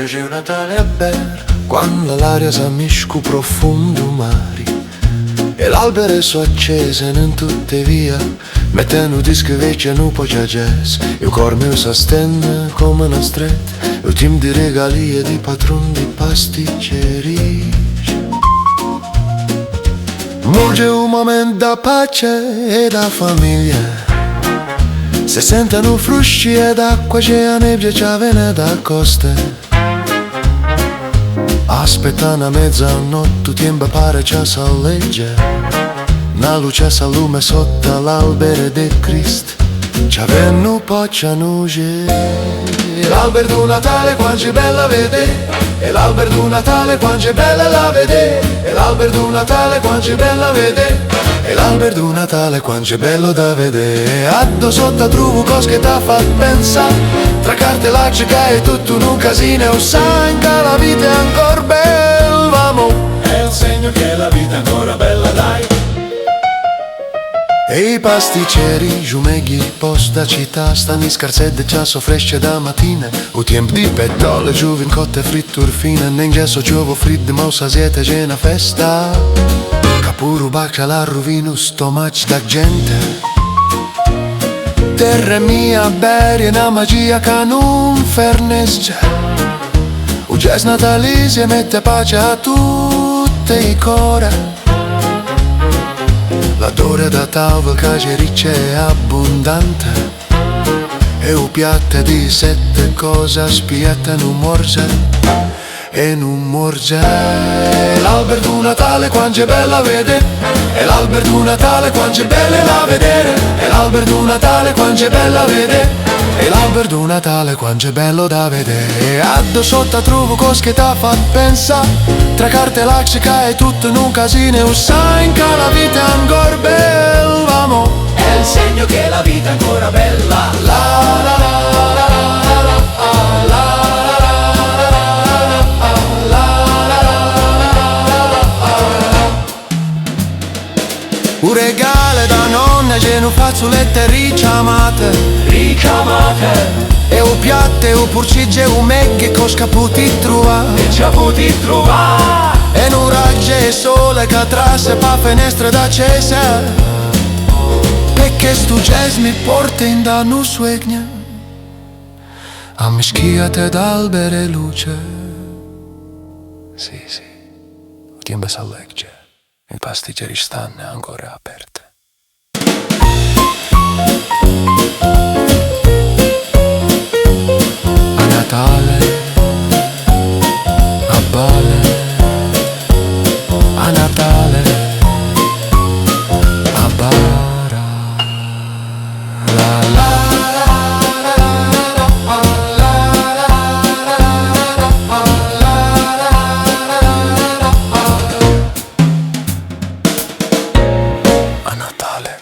c'è un Natale a ber, quando l'aria s'ammisce cu profondo mari e l'albero so accese in tutte via, mettendo dischi vecchi e un po' di jazz. Il cor mio s'astenne come una stretta, il team di regalie di patron di pasticceria. Mulge un momento da pace e da famiglia, se sentono frusci ed acqua, c'è la nebbia, c'è vene da coste. Aspettano a mezzanotte, tempo pare c'è salleggia, una luce s'allume sotto l'albero di Cristo. C'è venno po' c'è nuce, l'albero di Natale quanto è bella vedere, e l'albero di Natale quanto è bella la vedere, e l'albero di Natale quanto è bella vedere, e l'albero di Natale quanto è bello da vedere. Addo sotto trovo cose che t'ha fatto pensare, tra carte laccica e tutto in un casino, e sai che la vita è ancora bella, vamo. È il segno che la vita è ancora bella, dai. E i pasticceri, giumeghi, post da città, stanno in scarsette, già so fresce da mattina. O tempo di petrolio, giovin cotte frittur fine, ne gesso giovo friddo, ma sa siete c'è una festa. Capuru baccia la rovino, stomac da gente. Terra mia, beri, una magia che non fernesce. O jazz natalizio mette pace a tutte i cuori. L'odore da tavola che c'è riccia e abbondante, e un piatto di 7 cose aspetta non morge, e non morge. L'albero di Natale quanto è bella vedere, e l'albero di Natale quanto è bella da vedere, e l'albero di Natale quanto è bella vedere, e l'albero di Natale quanto è bello da vedere. Addo sotto trovo cose che t'ha fatto pensare, tra carte laccica e tutto in un casino, e sai che la vita è ancora bella, vamo. È il segno che la vita è ancora bella. La la la la la la la. Un regalo da nonna c'è un fazzolette ricamate, e un piatto e un porcigge e un meghe che ho scaputi trovare, E ci ha potuti trovare. e un raggio e sole che trasse pa finestra d'accesa, perché stu jazz mi porta in danno suegna, a mischiate d'albero e luce. Sì, il tempo s'alleggia, i pasticceri stanno ancora aperte. A Natale, a Bale, a Natale, a Bara, la la a Natale.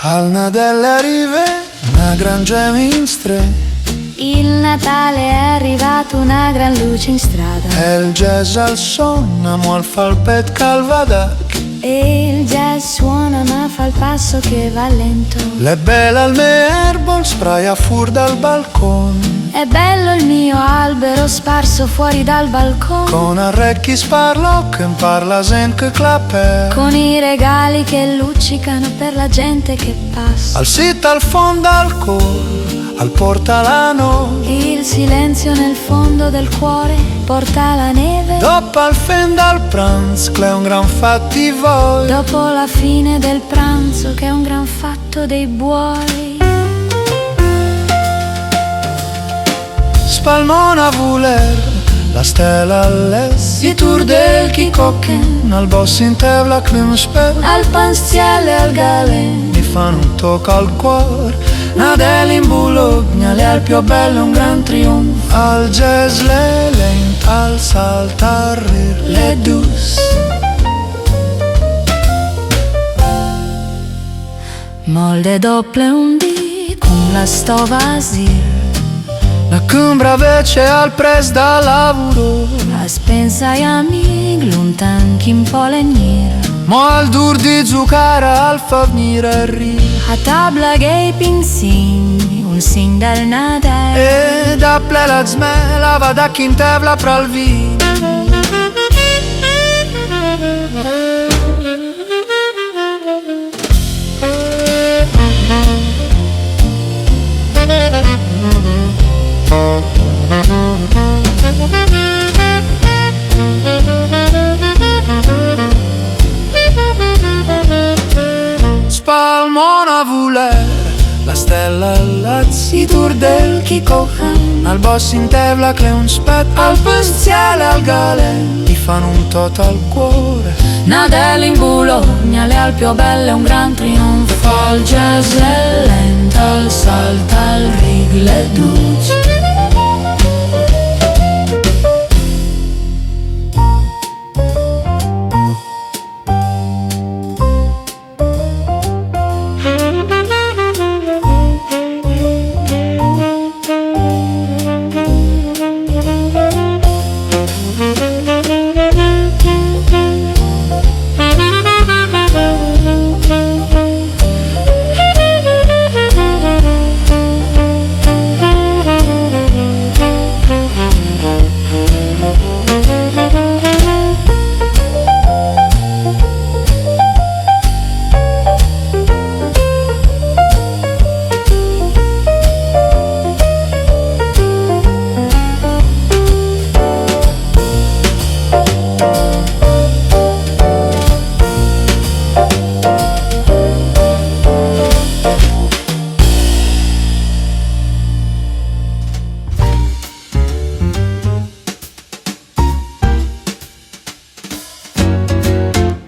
Al Nadelle arriva una gran gemistre, Il Natale è arrivato, una gran luce in strada, e il jazz al sonno, mo al falpet calvadac. e il jazz suona ma fa il passo che va lento. Le belle alme erbol spraia fuor dal balcone, È bello il mio albero sparso fuori dal balcone, con arrecchi sparlo che parla sen che clapè. con i regali che luccicano per la gente che passa. Al sit al fondo al cor, al portalano, Il silenzio nel fondo del cuore porta la neve. dopo al fin dal pranzo che è un gran fatti voi. Dopo la fine del pranzo che è un gran fatto dei buoi. Spalmona voler la stella all'est, i tour del Kikokken, al boss in tevla Klimspel, Al panziale al galen, mi fanno un tocco al cuore. Nadelle in Bologna, le Alpi più belle un gran trionfo, al jazz le lent, al saltar le dus. Molde doppeln die, cum la stova sir. La cumbra vece al pres da lavoro. As pensa ai amici lontan chi un po' legnera. Ma al dur di giocare al famire ri. A tabla che pinsin, un sin del Natale. E da plela zmela va da chi in tevla pral vino. Spalmona voler la stella all'azzitur del chi cojan. Al boss in tevla che un spet al penziale al galen. Ti fanno un toto al cuore. Nadel in Bologna, le Alpi o belle, un gran trionfo. Al jazz è lenta, al salta, al rigle duce.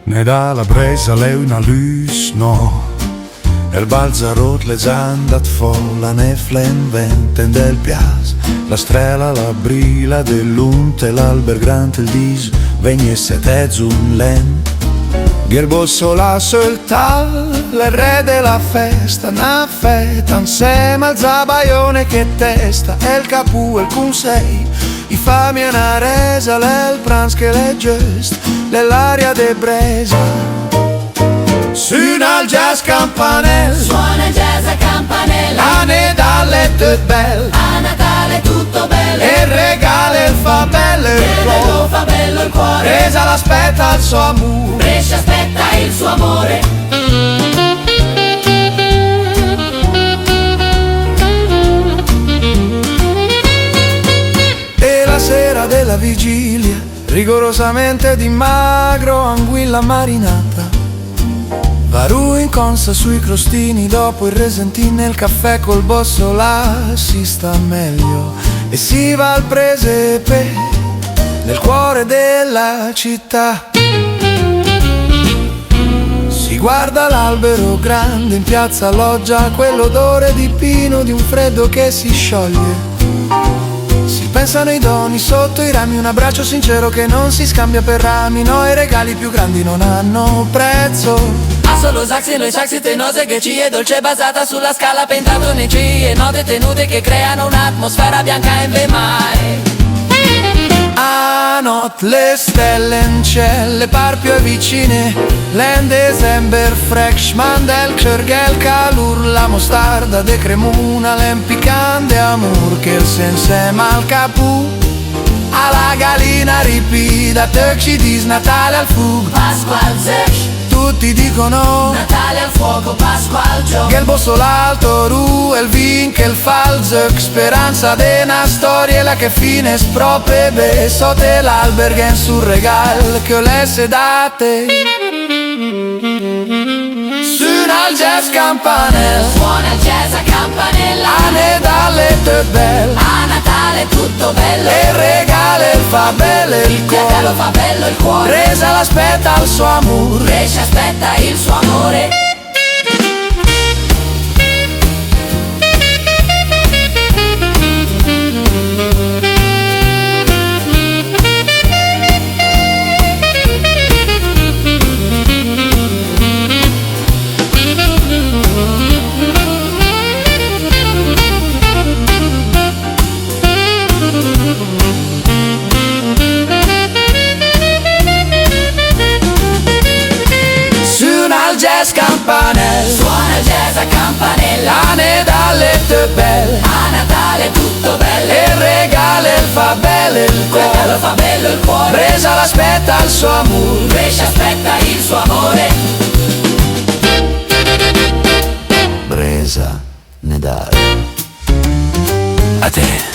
Ne da la bresa lei una luz, no. El balzarot le zandat folla ne flenventen del piaz. La strela, la brila dell'unte, l'alber grant il dis, vegnesse tezun len. Gerbosso la soltal, le re della festa, na feta insieme al zabaione che testa, e il capu e il cunsei, i fami e una resa, l'el prans che le gest, l'elaria de bresa. Suona il jazz campanel, Suona il jazz a campanella, a Natale è bel, a Natale tutto bello, e regala il fa bello il e lo cuore, fa bello il cuore, resa l'aspetta al suo amore. Brescia aspetta il suo amore. E la sera della vigilia, rigorosamente di magro, anguilla marinata, Varu in consa sui crostini, dopo il resentin nel caffè col bosso là si sta meglio. E si va al presepe, nel cuore della città. Si guarda l'albero grande in piazza Loggia, quell'odore di pino di un freddo che si scioglie. Si pensano i doni sotto i rami, un abbraccio sincero che non si scambia per rami. No, i regali più grandi non hanno prezzo. Ha solo saxi, noi saxi tenose che ci è dolce basata sulla scala pentatonici e note tenute che creano un'atmosfera bianca e mai. A not le stelle in ciel, le par più vicine, l'en December fresh, mandel cergel calur, la mostarda de cremuna, l'empicante amor che il sense mal capu. Alla galina ripida, tăcci dis Natale al fug, Pasqual Zec, tutti dicono Natale al fuoco, Pasqual Gio, che il bosso l'alto ru, il vin che il falzec, speranza de una storia la che fine spropre be, sote l'alberghen sul regal che ho le sedate. Suona il jazz campanel, suona il jazz a campanella, a Natale è bel, a Natale tutto bello, e regala il fa bello il il lo cuore, fa bello il cuore, resa l'aspetta al suo amore. Brescia aspetta il suo amore. jazz campanelle. Suona il jazz a campanella. Ane dalle tue belle, a Natale tutto bello. E regala il fa bello il cuore, regalo fa bello il cuore. Presa l'aspetta il suo amore, Brescia aspetta il suo amore. Bresa ne dare a te.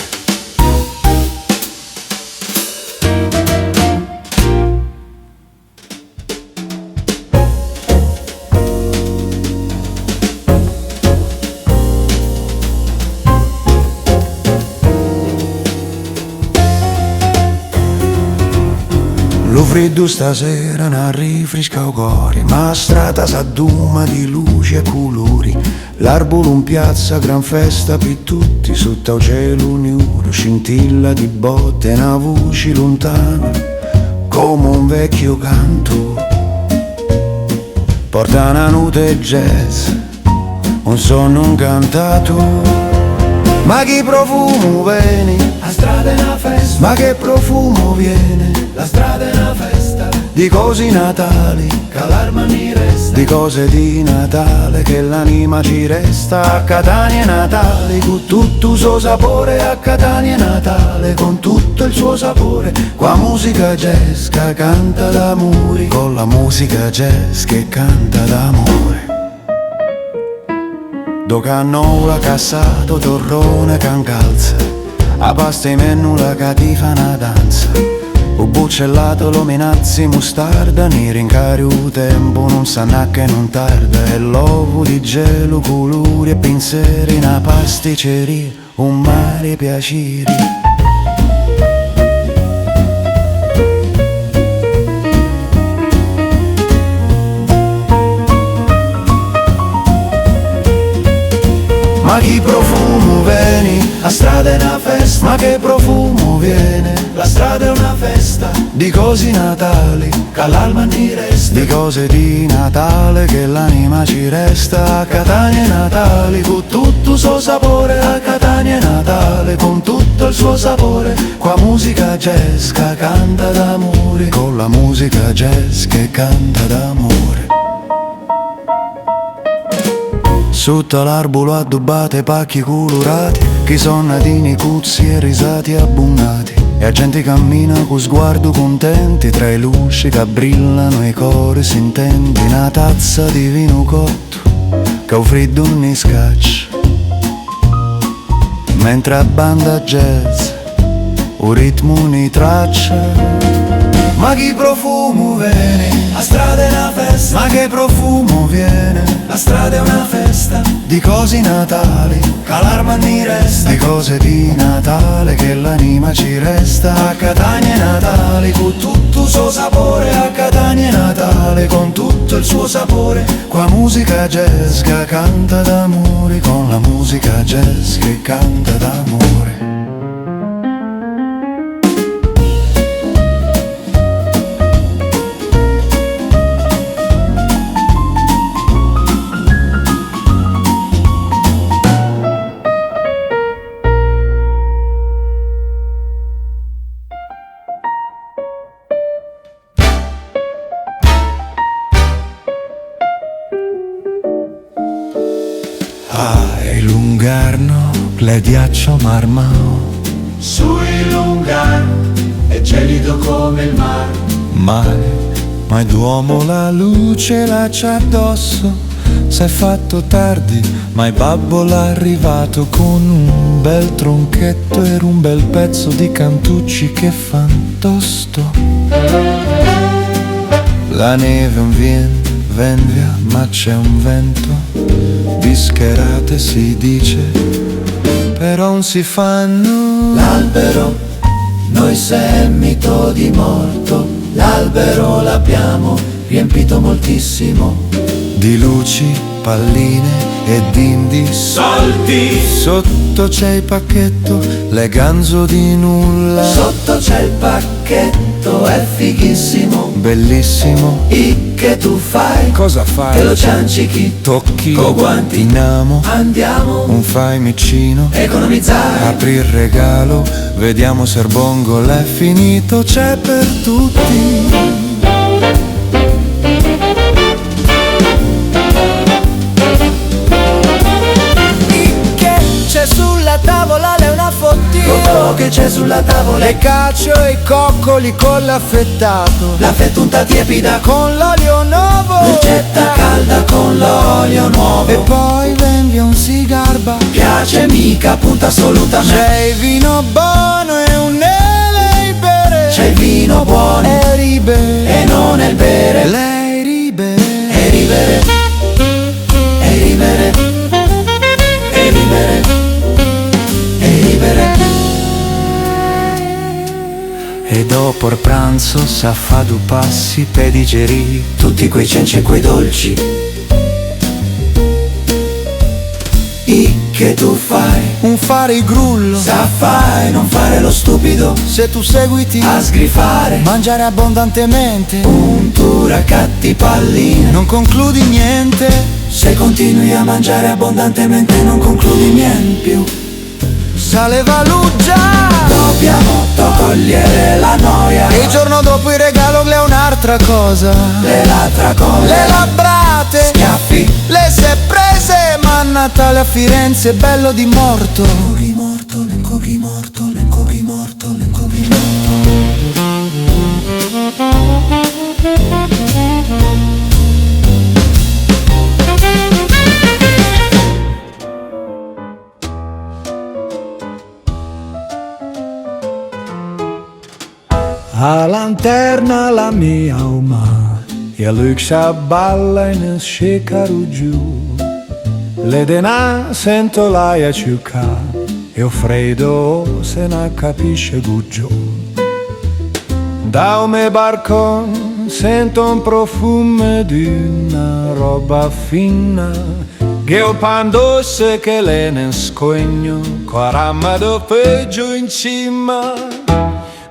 Lo freddo stasera non rifresca il cuore, ma la strada s'adduma di luci e colori. L'arbolo in piazza, gran festa per tutti, sotto il cielo nero, scintilla di botte, una voce lontana, come un vecchio canto. Porta una notte jazz, un sonno incantato. Ma che profumo viene, la strada è una festa. Ma che profumo viene, la strada è una festa. Di cose natali, che l'anima mi resta. Di cose di Natale, che l'anima ci resta. A Catania è Natale, con tutto il suo sapore. A Catania è Natale, con tutto il suo sapore. Qua musica jazz che canta d'amore, con la musica jazz che canta d'amore. Do cannola, cassato, torrone, cancalza, a pasta in menù la cativa una danza. O buccellato, lo minazzi, mustarda, ne rincari il tempo, non sa che non tarda. E l'uovo di gelo, colori e pensieri, una pasticceria, un mare piaceri. Ma che profumo viene, la strada è una festa. Ma che profumo viene, la strada è una festa. Di cose natali, che l'alma ne resta. Di cose di Natale, che l'anima ci resta. A Catania è Natale, con tutto il suo sapore. A Catania è Natale, con tutto il suo sapore. Qua musica jazz che canta d'amore, con la musica jazz che canta d'amore. Sotto l'arbolo addobbate pacchi colorati, che sono natini cuzzi e risati abbonati. E la gente cammina con sguardo contenti, tra i luci che brillano e i cori si intende. Una tazza di vino cotto, che un freddo ne scaccia, mentre a banda jazz, un ritmo ne traccia. Ma che profumo viene, la strada è una festa. Ma che profumo viene, la strada è una festa. Di cose natali, che l'anima ne resta. Di cose di Natale, che l'anima ci resta. A Catania è Natale, con tutto il suo sapore. A Catania è Natale, con tutto il suo sapore. Qua musica jazz che canta d'amore, con la musica jazz che canta d'amore. Il lungarno, le ghiaccio marmao, Sui lungarno è gelido come il mare. mai d'uomo la luce la c'ha addosso. S'è fatto tardi, ma il babbo l'ha arrivato con un bel tronchetto e un bel pezzo di cantucci che fan tosto. La neve vien via, ma c'è un vento, bischerate si dice, però non si fanno. L'albero, noi semito di morto. L'albero l'abbiamo riempito moltissimo di luci, palline e d'indi soldi. Sotto c'è il pacchetto, le ganzo di nulla. Sotto c'è il pacchetto, è fighissimo, bellissimo. E che tu fai? Cosa fai? Te lo ciancichi, Tocchi, co' guanti, in amo, andiamo, un fai micino, economizzare. apri il regalo, vediamo se il bongo l'è finito. C'è per tutti. c'è sulla tavola? Le cacio e i coccoli con l'affettato, La fettunta tiepida con l'olio nuovo, ricetta calda con l'olio nuovo. e poi vendi un cigarba. Piace mica, punta assolutamente. C'è il vino buono e un libere, C'è il vino buono e libere, e non è il bere. lei libere. E rivere, e rivere, e rivere, e rivere. E dopo il pranzo sa fa due passi per digerì Tutti quei cenci e quei dolci che tu fai. un fare il grullo. Sa fai, non fare lo stupido. Se tu seguiti A sgrifare, mangiare abbondantemente, puntura catti palline. non concludi niente. Se continui a mangiare abbondantemente non concludi niente più. Sale Valugia Dobbiamo togliere la noia. e il giorno dopo il regalo le è un'altra cosa. Le labbra con Le labbrate, schiaffi. le si è prese, ma a Natale a Firenze è bello di morto. Lencochi morto, lencochi morto, lencochi morto, lencochi morto. A lanterna la mia uma e a luce balla in scicaro giù. Le denà sento l'aia ciucca e o freddo se ne capisce guggio. Da un me barcon sento un profumo di una roba fina che ho pandosse che le ne scogno quaramma do peggio in cima.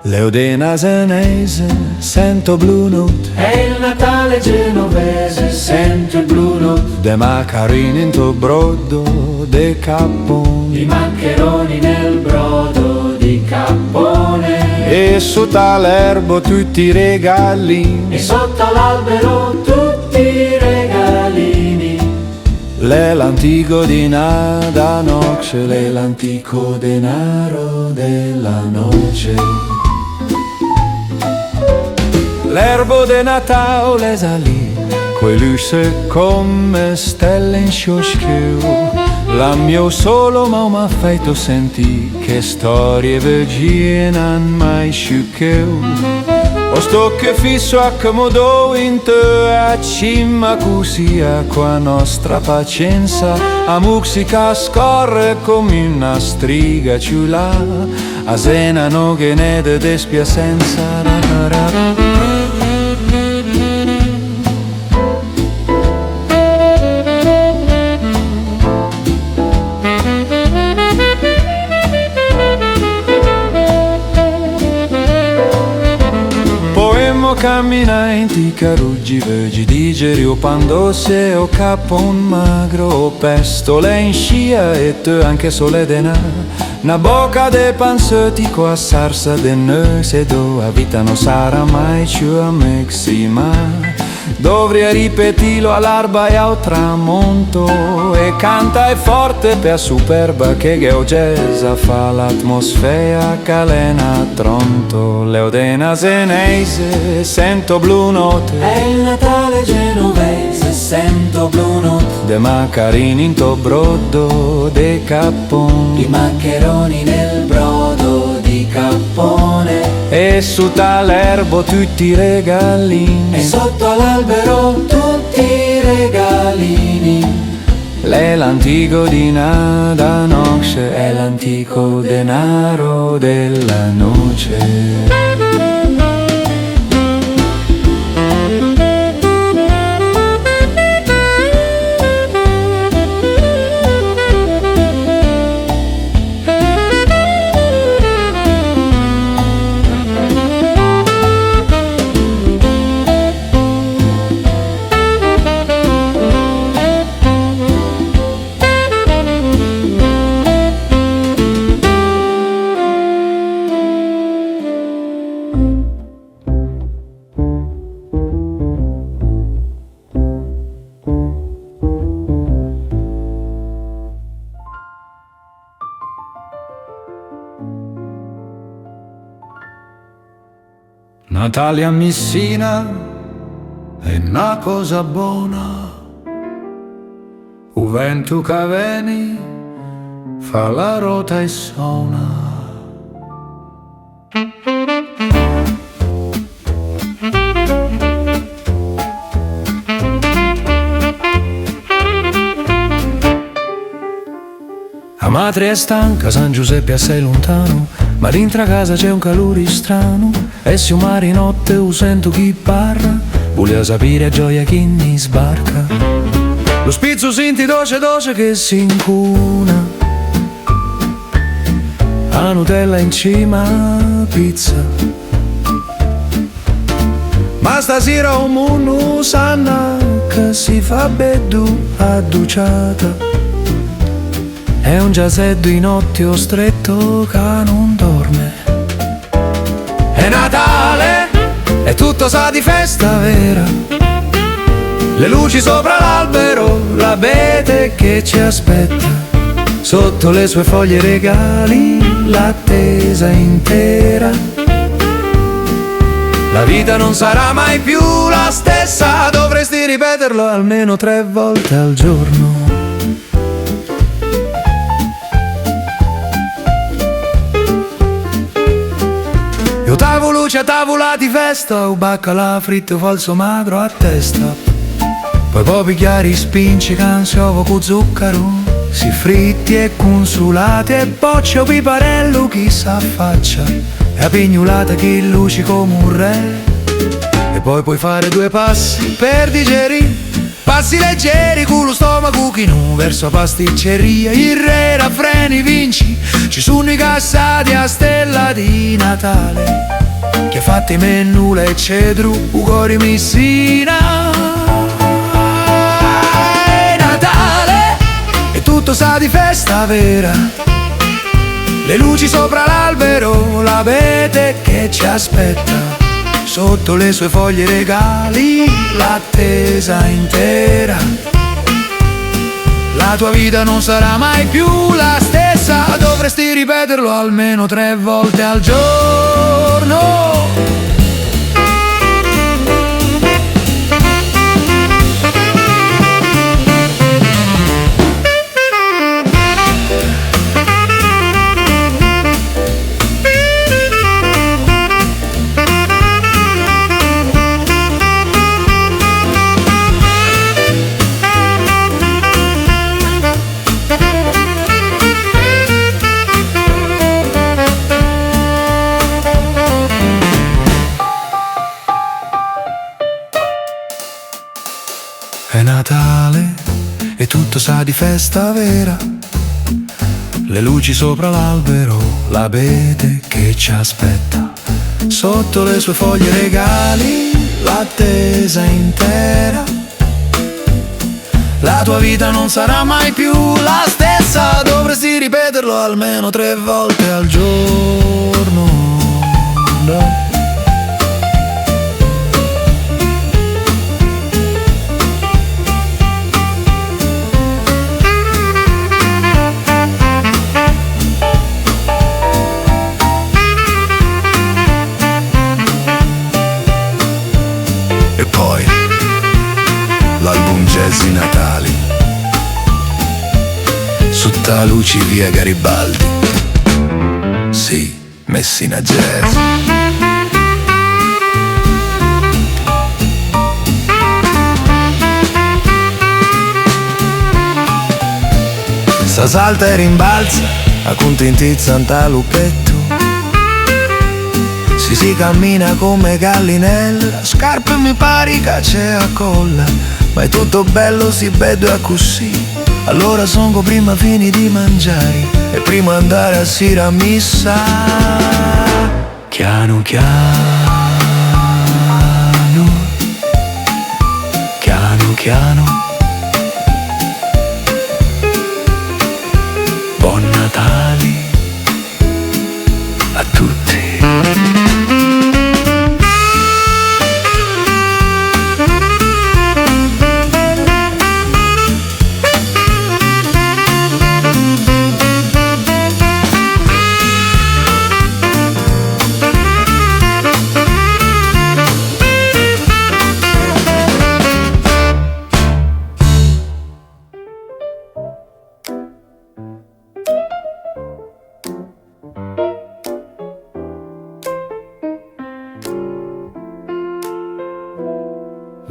Leodena senese, sento Blue Note. È il Natale genovese, sento il Blue Note. De macarini in to brodo, de capponi. I maccheroni nel brodo di cappone. E su tal'erbo tutti i regalini. E sotto l'albero tutti i regalini. L'è l'antico dinada noce, l'è l'antico denaro della noce. L'erbo de Natale salì, coi luce come stelle in scioschio. La mio solo ma m'ha fatto sentì che storie vecchie non mai sciuccheu. O sto che fisso accomodò in te a cima così a qua nostra pazienza. A musica scorre come una striga ciula, a sena no che ne de despiacenza. Cammina in ti caruggi vegi digeri o pandosse o capo un magro o pestole in scia e te anche sole denà. Na bocca de panzetico a sarsa de nöse do a vita non sarà mai più a mexima. Dovrei ripetilo all'alba e al tramonto e canta e forte per superba che geogesa fa l'atmosfera calena tronto. Leodena senese, sento Blue Note. È il Natale genovese, sento Blue Note. De macarini in to brodo, de capponi. I maccheroni nel brodo di cappone. E su tal'erbo tutti i regalini. E sotto l'albero tutti i regalini. L'è l'antico dinada noce, è l'antico denaro della noce. Natale a Messina è una cosa buona. Un vento che veni fa la rota e suona. La madre è stanca, San Giuseppe assai lontano, ma dentro a casa c'è un calore strano. E se un mare notte lo sento chi parla, vuole sapere a gioia chi mi sbarca. Lo spizzo senti dolce dolce che si incuna, la Nutella in cima pizza. Ma stasera un mondo sanna che si fa beddu adduciata. È un giaseddo in occhio stretto che non dorme. È Natale e tutto sa di festa vera. Le luci sopra l'albero, l'abete che ci aspetta. Sotto le sue foglie regali, l'attesa intera. La vita non sarà mai più la stessa, dovresti ripeterlo almeno 3 volte al giorno. Io tavolo c'è tavola di festa, un baccalà fritto falso magro a testa. Poi pochi chiari spinci canziovo con zucchero, si fritti e consulati e boccio piparello chi s'affaccia. E a pignulata chi luci come un re. E poi puoi fare 2 passi per digerire, passi leggeri con lo stomaco chino verso pasticceria. Il re raffreni vinci, ci sono i cassati a stella di Natale, che fatti mennula e cedru, ugori missina. È Natale e tutto sa di festa vera. Le luci sopra l'albero, l'abete che ci aspetta. Sotto le sue foglie regali, l'attesa intera. La tua vita non sarà mai più la stessa, dovresti ripeterlo almeno 3 volte al giorno. È Natale e tutto sa di festa vera. Le luci sopra l'albero, l'abete che ci aspetta. Sotto le sue foglie regali, l'attesa intera. La tua vita non sarà mai più la stessa, dovresti ripeterlo almeno 3 volte al giorno. E poi l'album Jazz di Natali, sotto luci via Garibaldi. Sì, Messina Jazz. Sa salta e rimbalza, a contentizza un talupetto. Si cammina come gallinella, scarpe mi pari che c'è a colla. Ma è tutto bello, si vedo a così. Allora songo prima fini di mangiare e prima andare a sera a missa. Chiano chiano, piano piano. Buon Natale a tutti.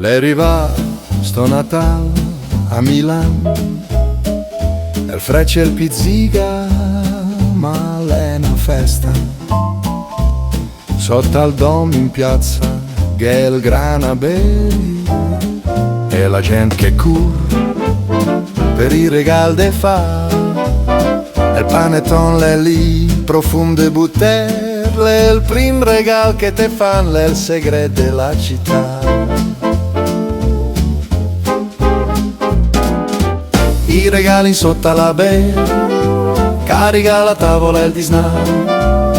Le riva sto Natale a Milano, il freccia e il pizzica, ma è una festa. Sotto al dom in piazza, che è il Granabelli, e la gente che cura per i regali de fa. Il panettone è lì, profonde butterle, il prim regal che te fan, è il segreto della città. I regali sotto la bella, carica la tavola e il disnà,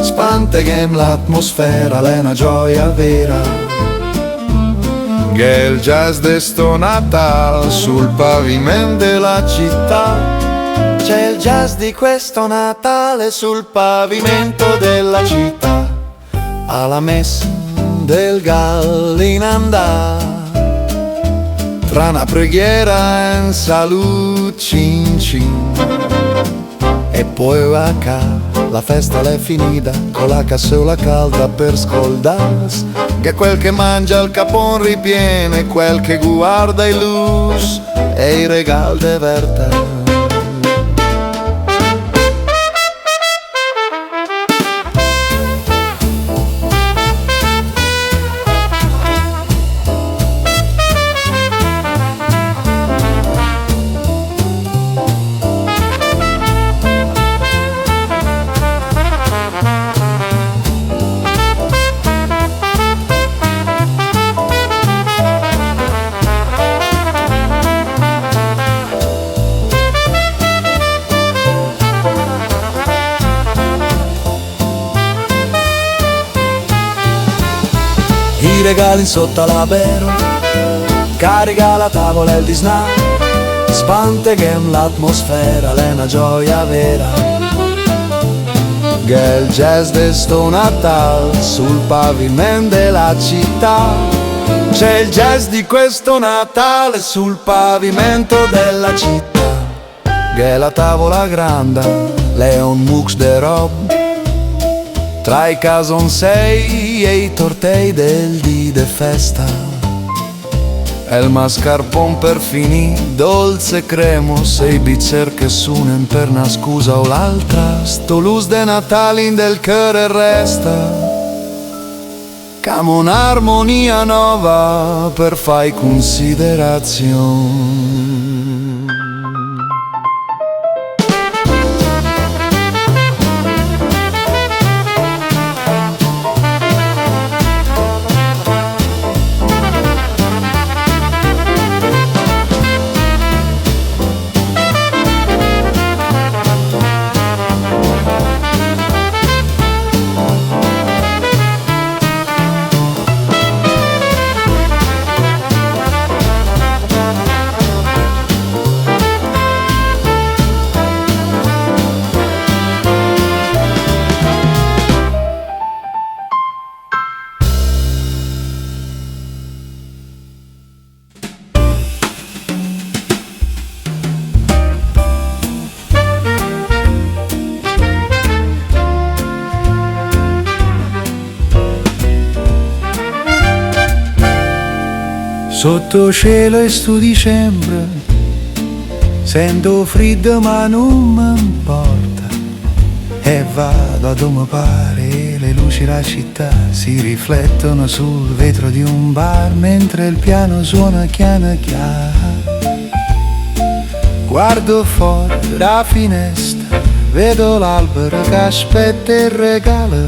spante game l'atmosfera, è una gioia vera. Che il jazz de sto Natale sul pavimento della città. C'è il jazz di questo Natale sul pavimento della città. Alla messa del gallo in andà, tra una preghiera e un saluto cin cin. E poi va ca, la festa è finita, con la cassola calda per scaldarsi, che quel che mangia il capon ripiene, quel che guarda i luz e i regali de verta. I regali sotto l'albero, carica la tavola e il disnà, spante game l'atmosfera, è una gioia vera. Che il jazz de sto Natale sul pavimento della città. C'è il jazz di questo Natale sul pavimento della città. Che la tavola grande, è un mux de roba, tra i casonsei e i tortei del dì de festa. E il mascarpone per finì, dolce cremos, e i bicchieri che suonen per una scusa o l'altra. Sto luz de Natale in del cuore resta, come un'armonia nuova per fai considerazioni. Sotto cielo e sto dicembre, sento freddo ma non mi importa, e vado a dove mi pare, le luci della città si riflettono sul vetro di un bar, mentre il piano suona chiana chiara. Guardo fuori da finestra, vedo l'albero che aspetta il regalo,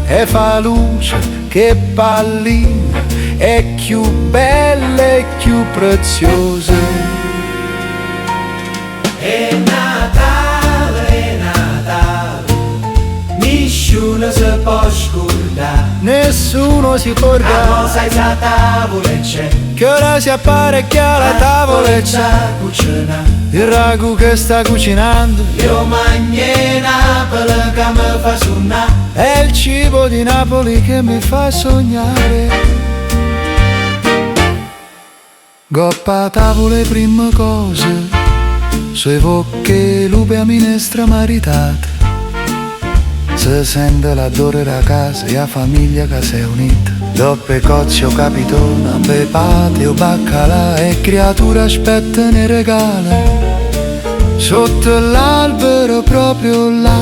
e fa luce che pallina, è più bella e più preziosa. È Natale, nessuno si può scordare. Nessuno si può La ricordare cosa è la tavola e c'è, che ora si appare che alla tavola e c'è cucina. il ragù che sta cucinando, Io mangio Napoli che mi fa suonare. è il cibo di Napoli che mi fa sognare. Goppa a tavole prime cose, sui vocche lupe a minestra maritate, si sente l'odore della casa e la famiglia che si è unita. Doppe cozze o capitona, pepate o baccalà e creature aspettano e regala sotto l'albero proprio là.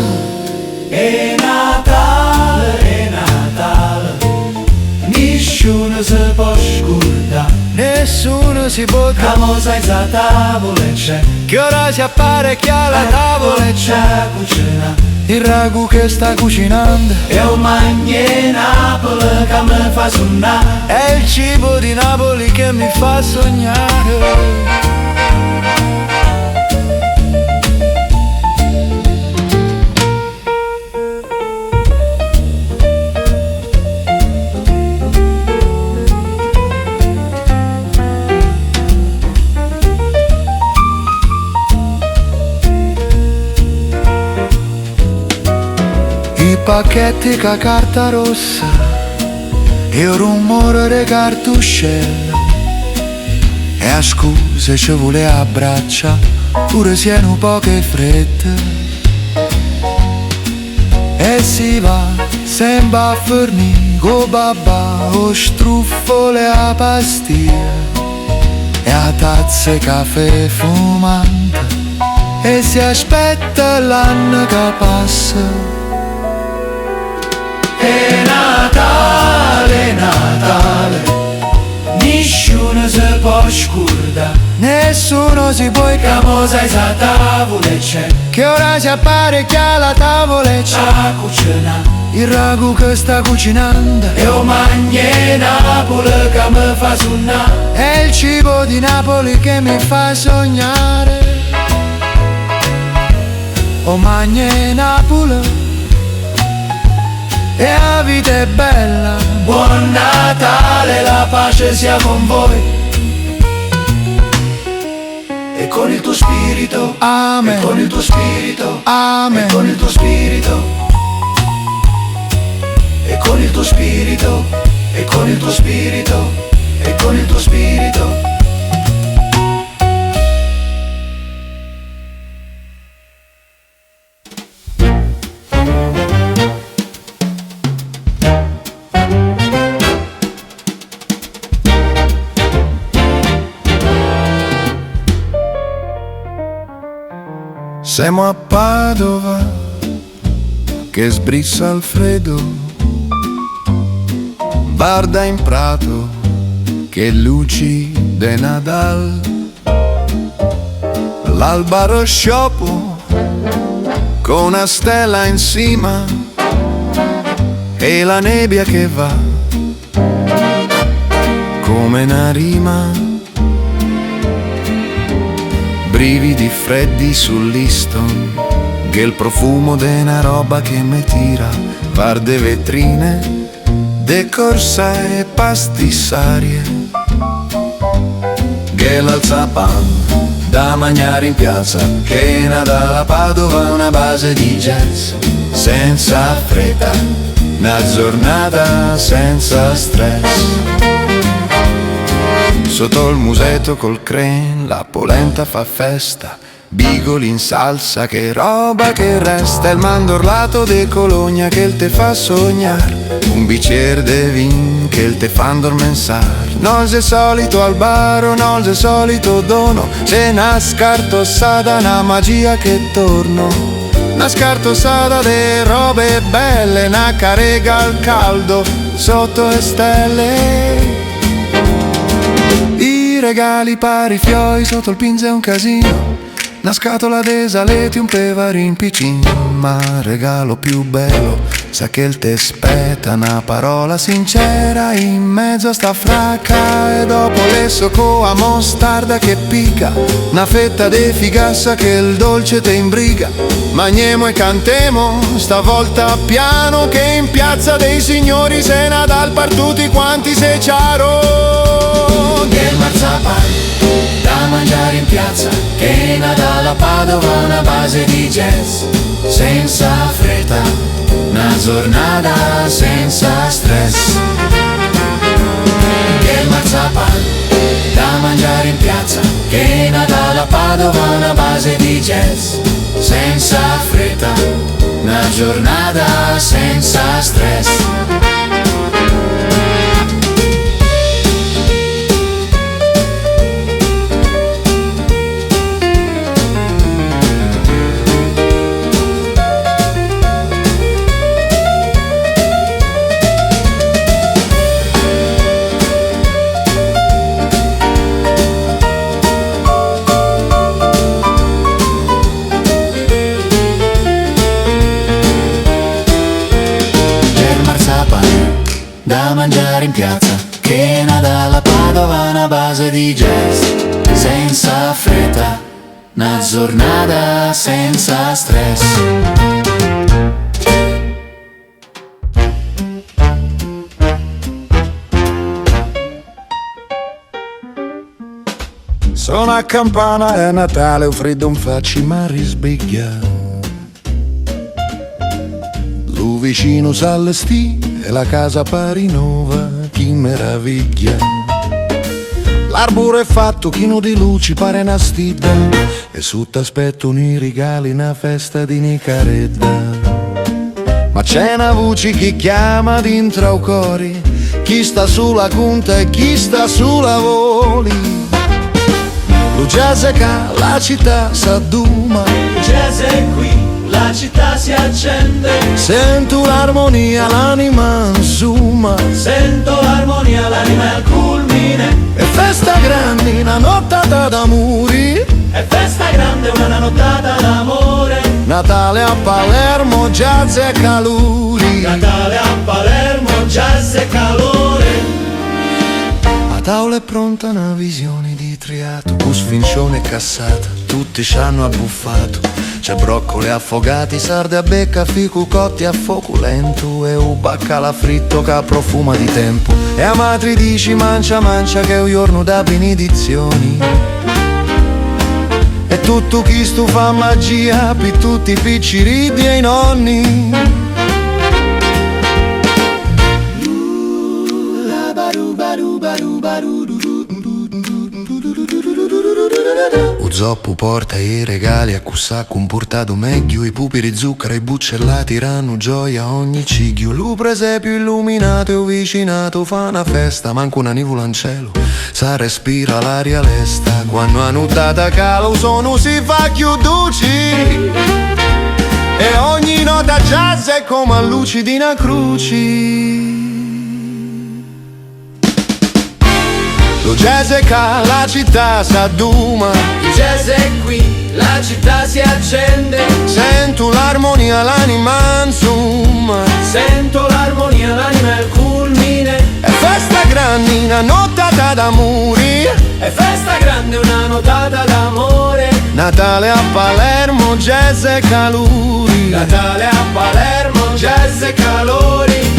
È Natale, nessuno si può scordare, Nessuno si può la mosa in sa tavola c'è, che ora si appare chi ha la tavola e c'è cucina. il ragù che sta cucinando. E un magne Napoli che mi fa sonnare, È il cibo di Napoli che mi fa sognare. I pacchetti ca carta rossa e un rumore di cartuscella. E a scuse ci vuole abbraccia pure se è un po' che fretta. E si va sembra a fornì con babà o struffole a pastiglia e a tazze caffè fumante e si aspetta l'anno che passa. è Natale, nessuno si può scordare, Nessuno si può la mosa in sa tavola c'è, che ora si appare chi ha la tavola e c'è a cucina. il ragù che sta cucinando. E un magne Napoli che mi fa sonnare, È il cibo di Napoli che mi fa sognare. O magne Napoli e la vita è bella. buon Natale, la pace sia con voi e con il tuo spirito, Amen. e con il tuo spirito, Amen. e con il tuo spirito, e con il tuo spirito, e con il tuo spirito, e con il tuo spirito. Siamo a Padova che sbrissa il freddo, Barda in prato che luci de Nadal, l'albero scioppo con una stella in cima e la nebbia che va come una rima. Brividi freddi sull'Easton, che il profumo de una roba che mi tira, par de vetrine, de corsa e pastissarie, che l'alzapan da mangiare in piazza, che dalla Padova una base di jazz, senza fretta, una giornata senza stress. Sotto il musetto col crane la polenta fa festa, bigoli in salsa, che roba che resta, il mandorlato de Cologna che il te fa sognare, un bicchiere de vin che il te fa addormensar. Non sei solito al bar, non sei solito dono, c'è una scartossata, una magia che torno, una scartossata de robe belle, una carega al caldo sotto le stelle. I regali pari fioi sotto il pinze è un casino, una scatola de saleti, un pevarin piccin, ma regalo più bello sa che il te spetta una parola sincera in mezzo a sta fracca, e dopo l'esso coa mostarda che picca, una fetta de figassa che il dolce te imbriga. Magnemo e cantemo stavolta piano, che in piazza dei signori se Nadal par tutti quanti se ciaro. Che il marzapane da mangiare in piazza, che dalla Padova una base di jazz, senza fretta, una giornata senza stress. Che il marzapane da mangiare in piazza, che dalla Padova una base di jazz, senza fretta, una giornata senza stress. in piazza, che nada la Padova, una base di jazz, senza fretta, una giornata senza stress. Sono a campana, è Natale, un freddo, un facci, ma risbiglia. Lu vicino s'allestì e la casa pari nuova, chi meraviglia. L'arbore è fatto, chino di luci, pare una stidda, e su t'aspetto i regali, una festa di Nicaredda. Ma c'è una voce che chiama dentro i cori, chi sta sulla conta e chi sta sulla voli. Lo jazz è ca, la città s'adduma, Il jazz è qui, la città si accende, sento l'armonia, l'anima insuma. sento l'armonia, l'anima è al culmine. E festa grande, una nottata d'amori, È festa grande, una nottata d'amore. Natale a Palermo, jazz e caluri. Natale a Palermo, jazz e calore. A tavola è pronta una visione di triato, con sfincione e cassata, tutti ci hanno abbuffato. C'è broccoli affogati, sarde a becca, ficu cotti a fuoco lento, e un baccalà fritto che profuma di tempo. E a matri dici mancia mancia che è un giorno da benedizioni. E tutto chi stu fa magia, per tutti i picciridi e i nonni. O zoppo porta i regali a cussacco, un portato meglio, i pupi di zucchero e i buccellati ranno gioia a ogni ciglio. Lu presepio illuminato e vicinato fa una festa, manco una nuvola in cielo, sa respira l'aria lesta. Quando a nuttata calo sono si fa più duci, e ogni nota jazz è come a luci di una cruci. Lo jazz è ca, la città s'adduma, Il jazz è qui, la città si accende, sento l'armonia, l'anima insuma. sento l'armonia, l'anima è al culmine. È festa grande, una nottata d'amori, È festa grande, una nottata d'amore. Natale a Palermo, jazz e caluri. Natale a Palermo, jazz e calori.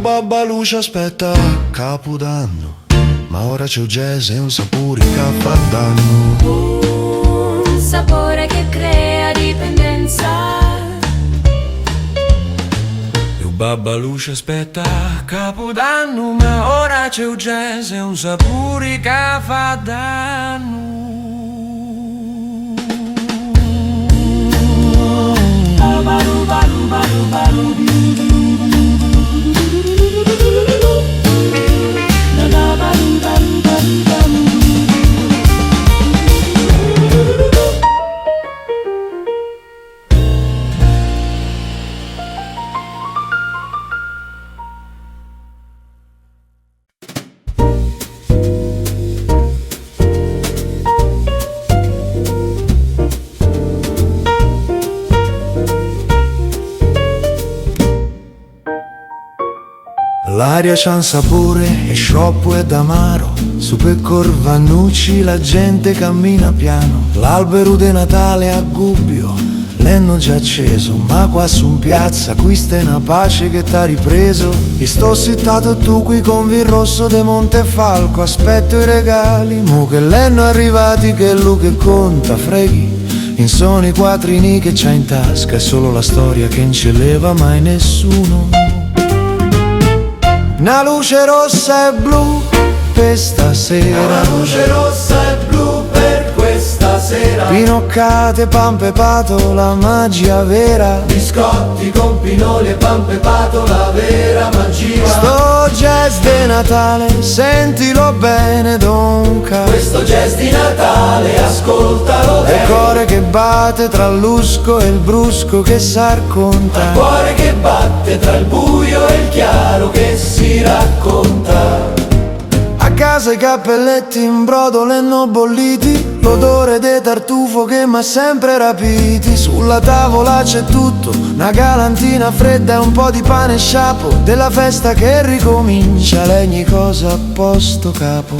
Babba Lucia aspetta Capodanno, ma ora c'è il jazz e un sapore che fa danno. Un sapore che crea dipendenza. Babba Lucia aspetta Capodanno, ma ora c'è il jazz e un sapore che fa danno. L'aria c'ha un sapore e sciroppo ed amaro, su per Corvannucci la gente cammina piano. L'albero di Natale a Gubbio, l'hanno già acceso, ma qua su in piazza questa è una pace che t'ha ripreso. E sto sittato tu qui con vin rosso de Montefalco, aspetto i regali, mo che l'hanno arrivati, che è lui che conta, freghi. In sono i quattrini che c'ha in tasca, è solo la storia che non ce leva mai nessuno. Una luce rossa e blu per stasera, Una luce rossa e blu per questa sera. Pinoccate, pan pepato, la magia vera. Biscotti con pinoli e pan pepato, la vera magia. Sto jazz de Natale, sentilo bene donca. Questo jazz di Natale, ascoltalo È il bene. cuore che batte tra l'usco e il brusco che s'arconta. Il cuore che batte tra il buio e il chiaro che si racconta. A casa i cappelletti in brodolo e non bolliti, l'odore de tartufo che m'ha sempre rapiti. Sulla tavola c'è tutto, una galantina fredda e un po' di pane e sciapo della festa che ricomincia. Legni cosa a posto capo.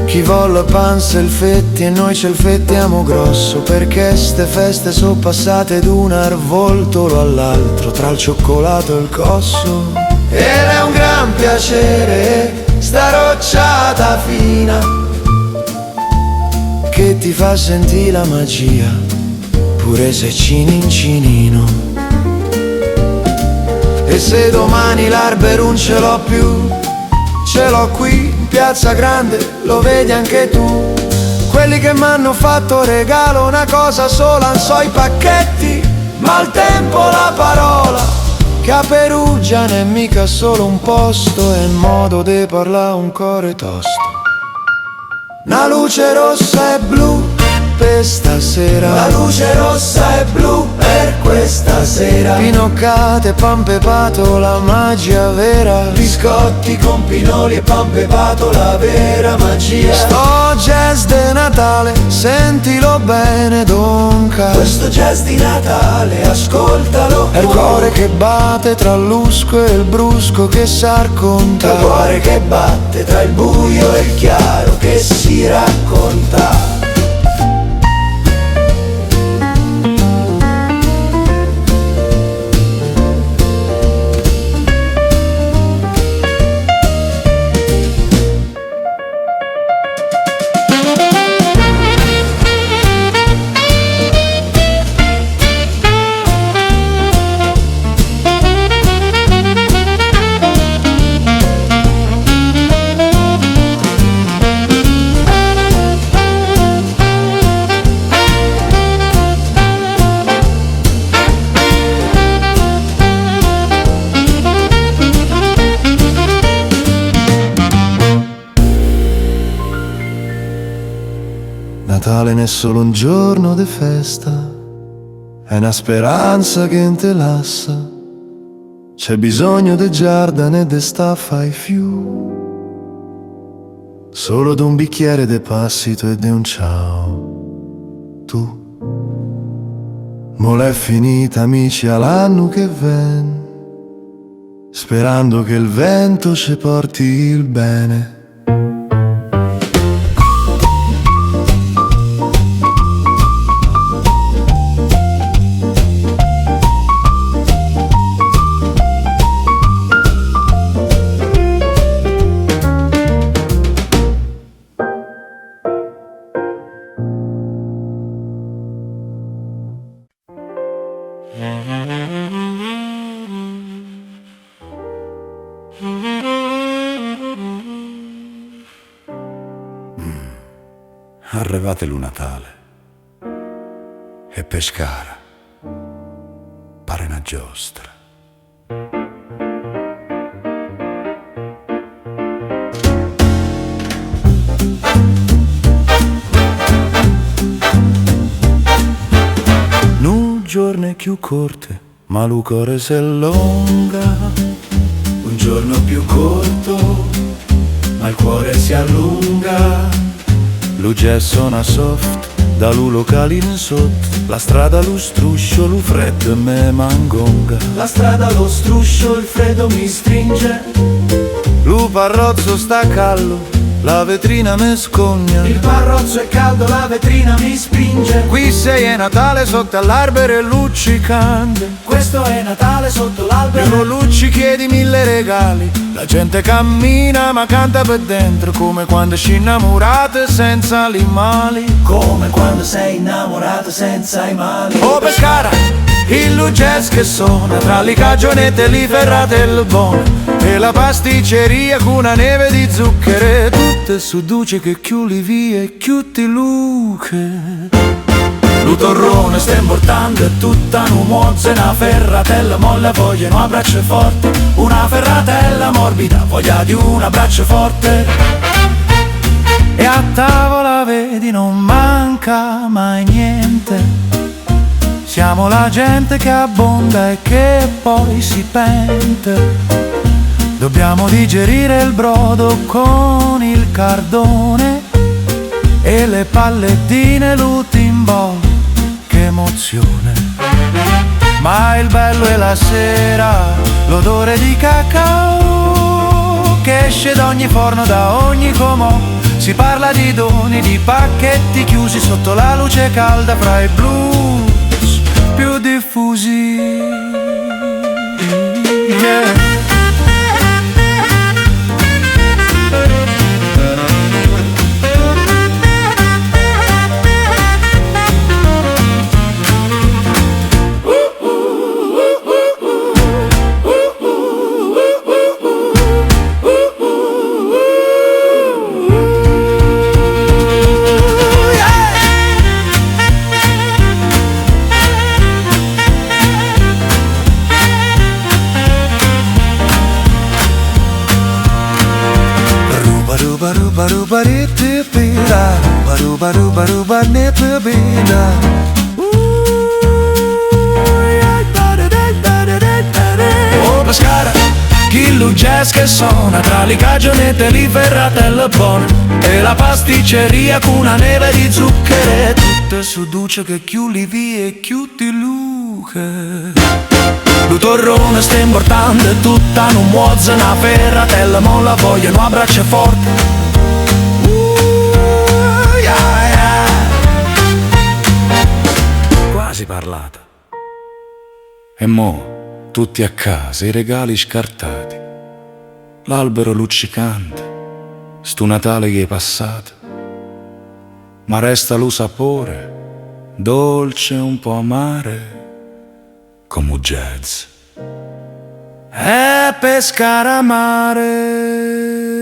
Chi volle panza e il fetti e noi ce il fettiamo grosso, perché ste feste sono passate d'un arvoltolo all'altro, tra il cioccolato e il cosso. Ed è un gran piacere sta rocciata fina che ti fa sentire la magia, pure se cinincinino. E se domani l'albero non ce l'ho più, ce l'ho qui in Piazza Grande, lo vedi anche tu. Quelli che m'hanno fatto regalo una cosa sola, non so i pacchetti, ma il tempo la parola. Che a Perugia non è mica solo un posto, è il modo di parlare un core tosto. Una luce rossa e blu per stasera. La luce rossa e blu per questa sera. Pinoccate, pan pepato, la magia vera. Biscotti con pinoli e pan pepato, la vera magia. Sto jazz de Natale, sentilo bene donca. Questo jazz di Natale, ascoltalo. È il cuore che batte tra l'usco e il brusco che s'arconta. Il cuore che batte tra il buio e il chiaro che si racconta. Natale non è solo un giorno di festa, è una speranza che non te lassa. C'è bisogno di giardino e di staffa ai fiu, solo d'un bicchiere di passito e di un ciao. Tu, mo l'è finita amici all'anno che ven, sperando che il vento ci porti il bene. Arrivate il Natale e Pescara pare una giostra. Nu giorni più corte, ma lu core si allunga. Un giorno più corto, ma il cuore si allunga. Lu jazz suona soft, da lu locale in sotto, la strada lu struscio, lu freddo e me mangonga. La strada lo struscio, il freddo mi stringe. Lu parrozzo sta callo, la vetrina me scogna. Il parrozzo è caldo, la vetrina mi spinge. Qui sei è Natale sotto all'albero e luccicante. Questo è Natale sotto Io l'albero. luccichi chiedi mille regali. La gente cammina ma canta per dentro, come quando ci innamorate senza animali. Come quando sei innamorato senza i mali. Oh Pescara, il jazz che suona tra le cagionette e le ferrate e il buono, e la pasticceria con una neve di zucchero, tutte su duce che chiuli via e chiutti luce. Lu torrone sta importando tutta nu mozza, una ferratella molla vogliono un abbraccio forte, una ferratella morbida voglia di un abbraccio forte. E a tavola vedi non manca mai niente, siamo la gente che abbonda e che poi si pente. Dobbiamo digerire il brodo con il cardone e le pallettine l'utimbò, che emozione. Ma il bello è la sera, l'odore di cacao che esce da ogni forno, da ogni comò. Si parla di doni, di pacchetti chiusi sotto la luce calda fra i blues più diffusi. Yeah. Oh Pescara, chillu jazz che suona tra le cagionette e le ferratelle buone, e la pasticceria con una neve di zucchero, tutte su duce che chiuli via e chiutti luce. Lu torrone sta importando tutta nu mozza, una ferratella molla vogliono un abbraccio forte. Quasi parlata. E mo' tutti a casa, i regali scartati, l'albero luccicante, stu Natale che è passato, ma resta lo sapore, dolce un po' amare, come un jazz. E Pescara a mare.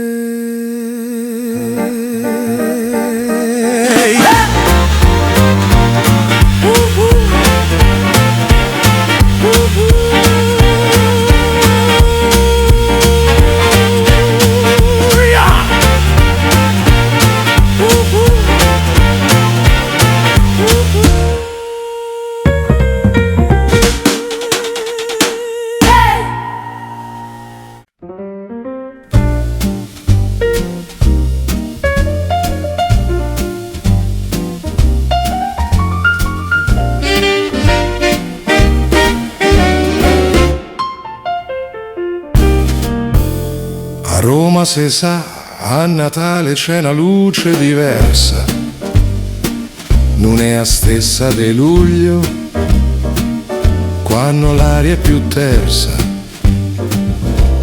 A Roma se sa, a Natale c'è una luce diversa, non è la stessa di luglio, quando l'aria è più tersa.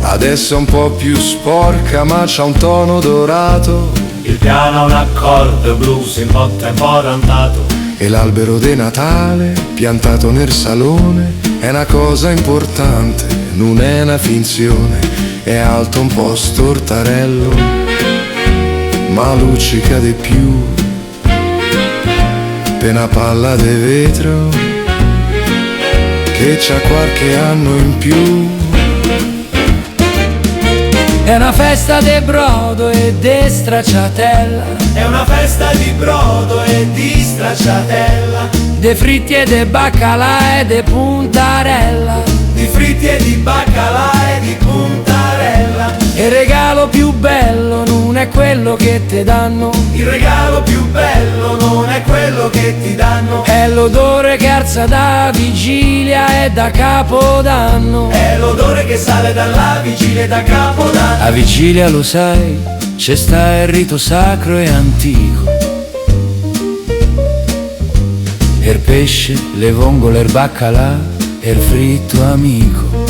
Adesso è un po' più sporca ma c'ha un tono dorato, Il piano ha un accordo blues in botta e morantato. e l'albero di Natale piantato nel salone è una cosa importante, non è una finzione. È alto un po' stortarello, ma luccica di più, per una palla di vetro che c'ha qualche anno in più. È una festa de brodo e de stracciatella, È una festa di brodo e di stracciatella, de fritti e de baccalà e de puntarella. di fritti e di baccalà e di puntarella. Il regalo più bello non è quello che ti danno, Il regalo più bello non è quello che ti danno, è l'odore che alza da vigilia e da capodanno. è l'odore che sale dalla vigilia e da Capodanno. A vigilia lo sai, c'è sta il rito sacro e antico. Il pesce, le vongole, il baccalà e il fritto amico.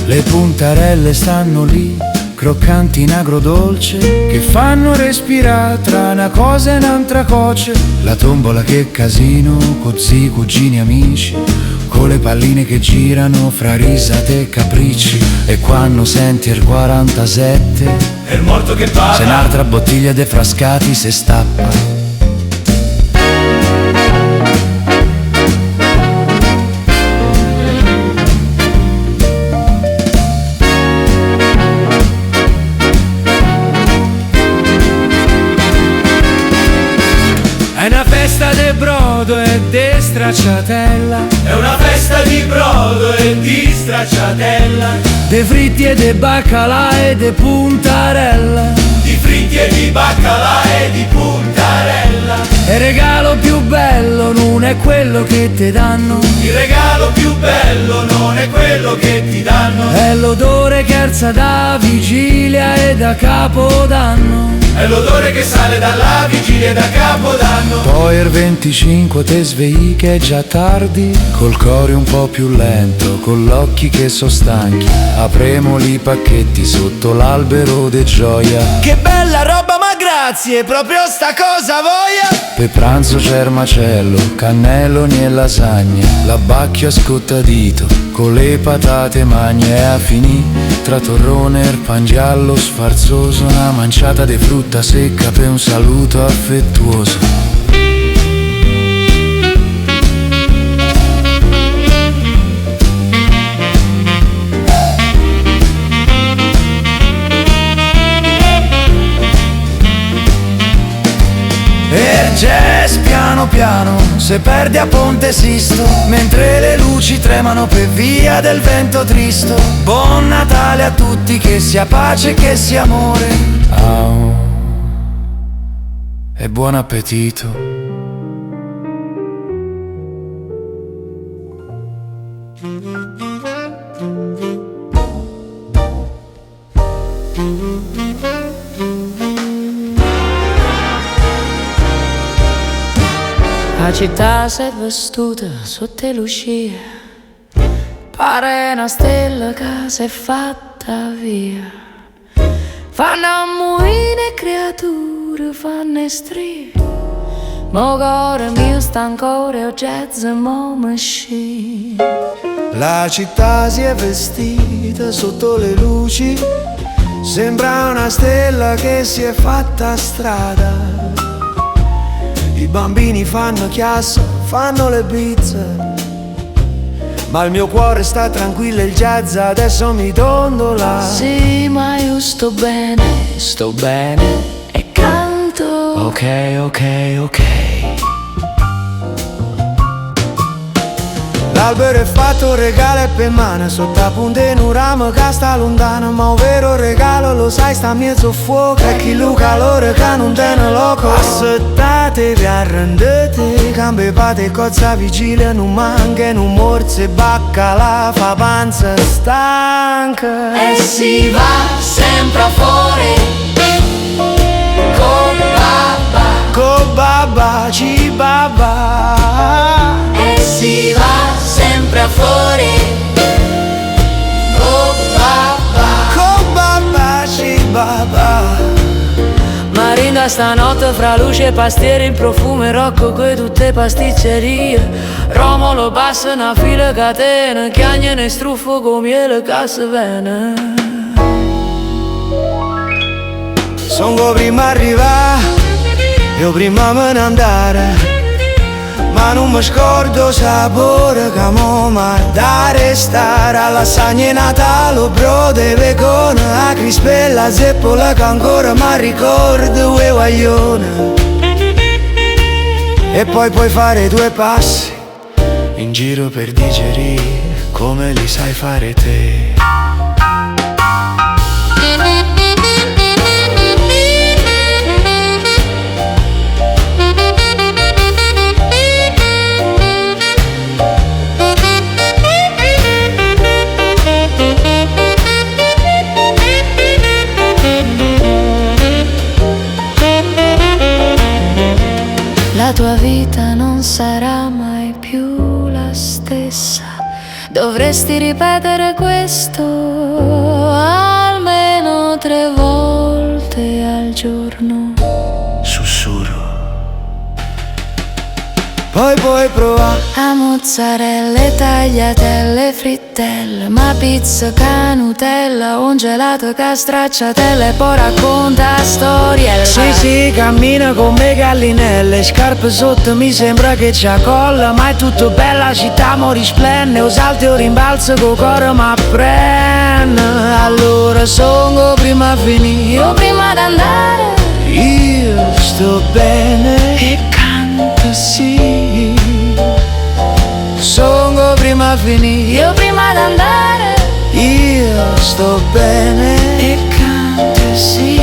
Le puntarelle stanno lì croccanti in agrodolce, che fanno respirare tra una cosa e un'altra coce. La tombola che casino, con zii, cugini, amici, con le palline che girano fra risate e capricci. E quando senti il 47 È il morto che parla. se un'altra bottiglia de frascati se stappa. È una festa de brodo e de stracciatella, È una festa di brodo e di stracciatella, de fritti e de baccalà e de puntarella. di fritti e di baccalà e di puntarella. E il regalo più bello non è quello che ti danno, Il regalo più bello non è quello che ti danno, è l'odore che alza da vigilia e da capodanno. è l'odore che sale dalla vigilia da Capodanno. Poi il 25 te svegli che è già tardi, col cuore un po' più lento, con gli occhi che so stanchi. Apriamo i pacchetti sotto l'albero de gioia. Che bella roba, ma grazie, proprio sta cosa voglia. Per pranzo c'è il macello, cannelloni e lasagna, l'abbacchio a scottadito, con le patate magne. E a finì tra torrone e il pangiallo sfarzoso, una manciata di frutta secca per un saluto affettuoso. E il jazz piano piano se perde a Ponte Sisto, mentre le luci tremano per via del vento tristo. Buon Natale a tutti, che sia pace, che sia amore. Au. E buon appetito. La città si è vestuta sotto le luci, pare una stella che si è fatta via. Fanno ammuine creature, fanno strie, mo cuore mio sta ancora, o jazz mo machine. La città si è vestita sotto le luci, sembra una stella che si è fatta strada. I bambini fanno chiasso, fanno le bizze, ma il mio cuore sta tranquillo e il jazz adesso mi dondola. Sì, ma io sto bene e canto. Ok, ok, ok. L'albero è fatto, regalo è per mano, sotto a punta in un ramo che sta lontano. Ma un vero regalo, lo sai, sta a mezzo fuoco, e chi lo calore che non tiene loco. Aspettatevi, arrendete, cambepate e cozza vigilia, non manca, non morse, baccalà, fa panza stanca. E si va sempre fuori con babba. Co babba, ci babba. E si va sempre fuori con babba. Co babba, ci babba. Marinda stanotte fra luce e pastieri, il profumo e rocco con tutte pasticcerie. Romolo passa una fila catena, chiagne ne struffo con miele che si vene. Sono prima arrivare, io prima me ne andare, ma non mi scordo sapore che mo da restare. Alla lasagna Natale, brodo e vegone, la crispella zeppola che ancora mi ricordo e guaglione. E poi puoi fare 2 passi in giro per digerire come li sai fare te. La tua vita non sarà mai più la stessa. Dovresti ripetere questo almeno almeno 3 volte al giorno. Sussurro. Poi puoi provare A mozzarelle, tagliatelle, frittelle, ma pizza, canutella, un gelato che stracciatelle, poi racconta storielle. Sì, sì, cammina come gallinelle, scarpe sotto mi sembra che c'ha colla, ma è tutto bella città, mori splende, o salti o rimbalzo co' cuore ma prende. Allora songo prima a finire, Io prima d'andare io sto bene e canto sì. songo prima a finire, Io prima d'andare io sto bene e canto sì.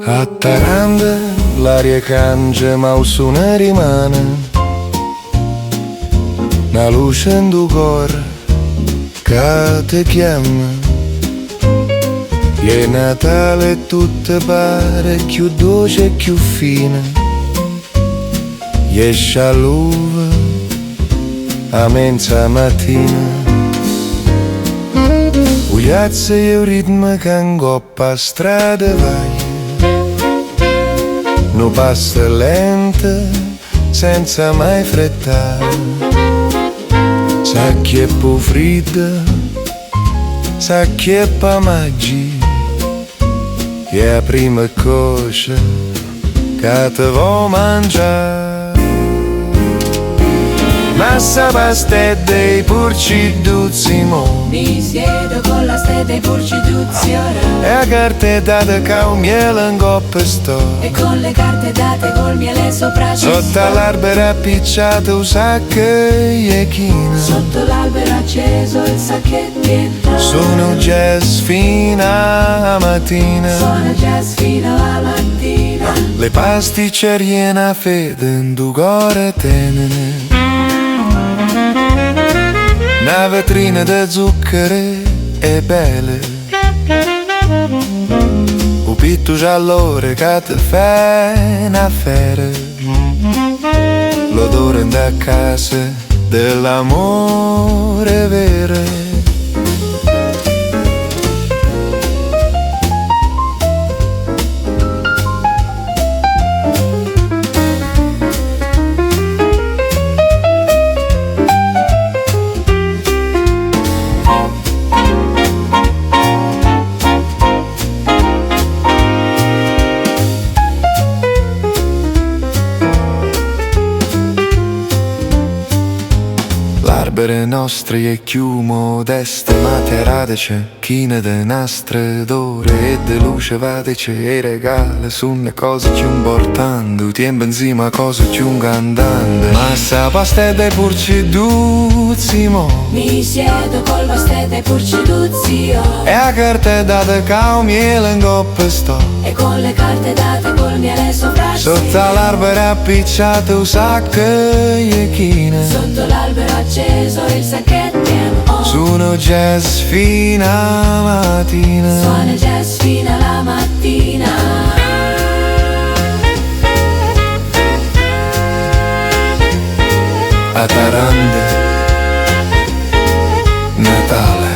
a Taranda, l'aria cangia ma il suono rimane. Una luce in tuo cuore che ti chiama. E Natale e tutto pare più dolce e più fine. E scialuva a mezza mattina. Uiazze e un ritmo che ingoppa a strada vai. No passa lenta senza mai frettare. Sa chi è più fredda, sa chi è pa maggi. E la prima cosa che ti vuoi mangiare. Massa pasta dei porciduzzi mo. Mi siedo con la stella dei porciduzzi ora. E a carte date che un miele in coppa sto. E con le carte date col miele sopra ci Sotto sto. l'albero appicciato un sacco e china. Sotto l'albero acceso il sacchettino. Sono jazz fino a mattina. Suona jazz fino alla mattina. Le pasticcerie na fede in tu cuore tenene. Una vetrina di zucchero e belle. Un pitto giallore che ti fa una fere. L'odore da casa dell'amore vero. L'albero nostri è più modeste, ma te radice chine de nastre d'ore e de luce vadice e regale sono cose più importanti, tempo insieme a cose più cantanti. Ma sa pasta dei porciduzzi mo. Mi siedo col bastetto dei porciduzzi ora. E a carte date che un miele in coppa sto. E con le carte date col miele sopra ci Sotto sto. l'albero appicciato un sacco e chine. Sotto l'albero acceso il sacchettino. Sono jazz fino a mattina. Suona jazz fino alla mattina. A Taranda, Natale.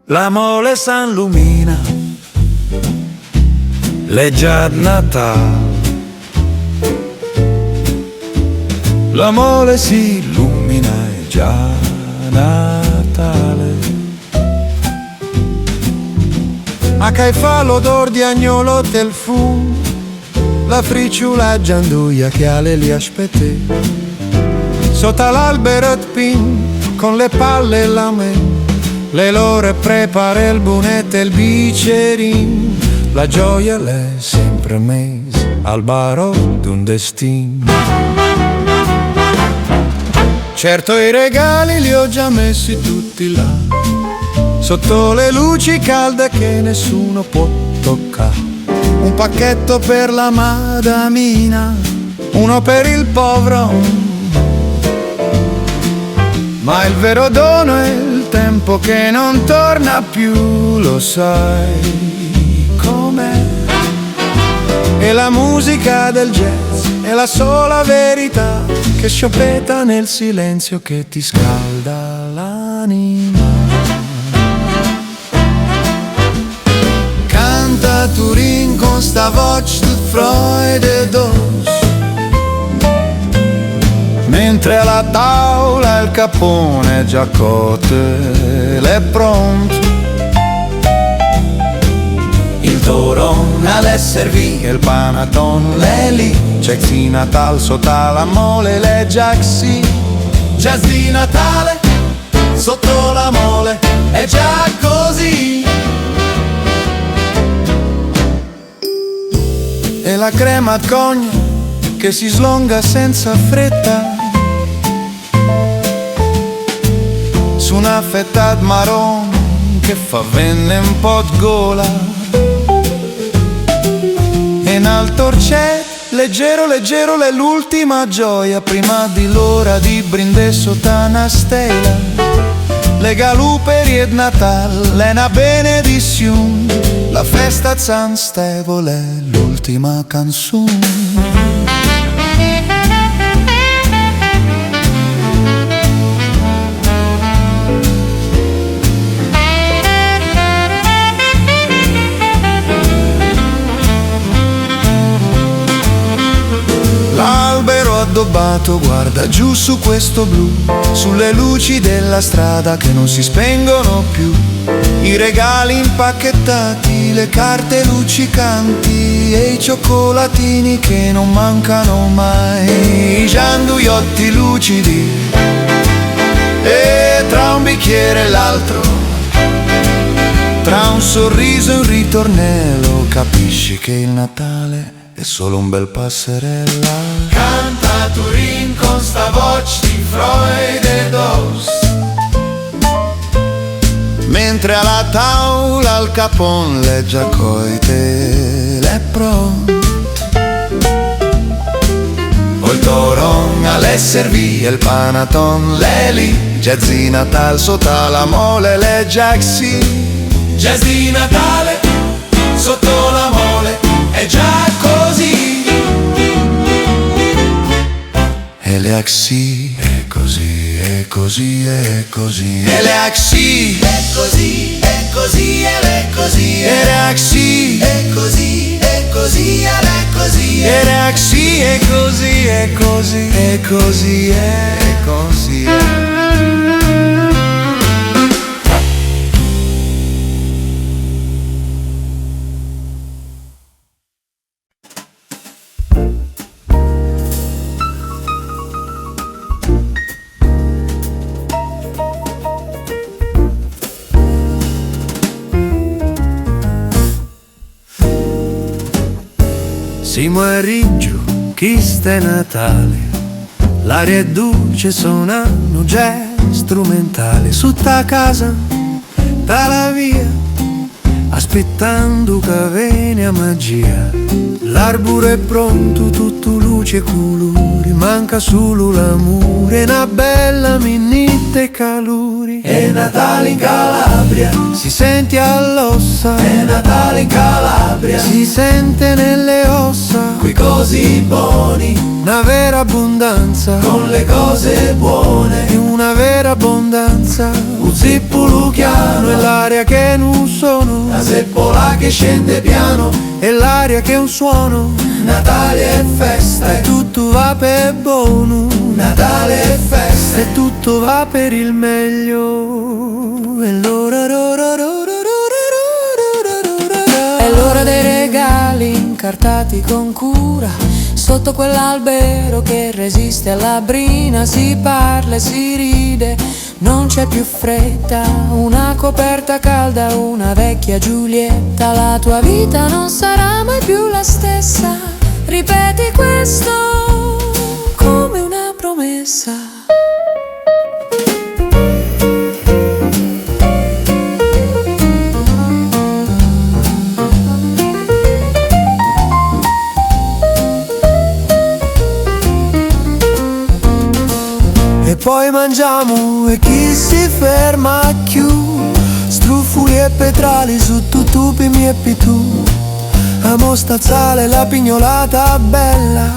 La mole s'illumina, è già Natale. La mole si illumina, è già Natale. A che fa l'odor di agnolo del fum, la fricciula gianduia che alle li aspette. Sotto l'albero pin, con le palle e la men, le loro prepara il bunetto e il bicerin. La gioia l'è sempre messa al baro d'un destino. Certo i regali li ho già messi tutti là, sotto le luci calde che nessuno può toccare. Un pacchetto per la madamina, uno per il povero. Ma il vero dono è il tempo che non torna più, lo sai com'è. E la musica del jazz è la sola verità che scioppetta nel silenzio che ti scalda l'anima. Canta Turin con sta voce di Freude dos, mentre alla tavola il capone già cotte è pronto. Il toron alle servì, il panaton l'è lì, c'è di Natal sotto la mole, le jaxi. Jazz di Natale sotto la mole, è già così. E la crema al cognac che si slonga senza fretta su una fetta di marron che fa venne un po' di gola. E in alto c'è leggero leggero l'è l'ultima gioia prima di l'ora di brindare sotto una stella. Le galuperi e Natal è una benedizione, la festa a San Stevolo è l'ultima canzone. L'albero addobbato guarda giù su questo blu, sulle luci della strada che non si spengono più, i regali impacchettati, le carte luccicanti e i cioccolatini che non mancano mai, i gianduiotti lucidi e tra un bicchiere e l'altro, tra un sorriso e un ritornello, capisci che il Natale è solo un bel passerella. Canta Turin con sta voce di Freude dos, mentre alla tavola al capon le già coite le pronto. O il toron alle servì, il panaton le lì, jazz di Natal sotto la mole, le jaxi. Jazz di Natale sotto la mole, è già così. E le axi, è così, è così, è così. E le axi, è così, è così, ed è così. E le axi, è così, è così, ed è così. E le axi, è così, è così, è così, è così. Siamo a Riggio, chi sta Natale, l'aria è dolce, suonano jazz strumentali, sotto casa, dalla via, aspettando che viene a magia. L'arbore è pronto, tutto luce e colori, manca solo l'amore, una bella minita e calori. È Natale in Calabria, si sente all'ossa. È Natale in Calabria, si sente nelle ossa. Quei cosi buoni, una vera abbondanza, con le cose buone, una vera abbondanza. un zippuluchiano, e l'aria che non sono, la seppola che scende piano, e l'aria che è un suono, Natale è festa, e tutto va per buono, Natale è festa, e tutto va per il meglio. E l'ora È l'ora dei regali incartati con cura, sotto quell'albero che resiste alla brina. Si parla e si ride, non c'è più fretta, una coperta calda, una vecchia Giulietta. La tua vita non sarà mai più la stessa, ripeti questo come una promessa. e poi mangiamo e chi si ferma più, struffoli e petrali su tutti mi e più. A mostazzale la pignolata bella,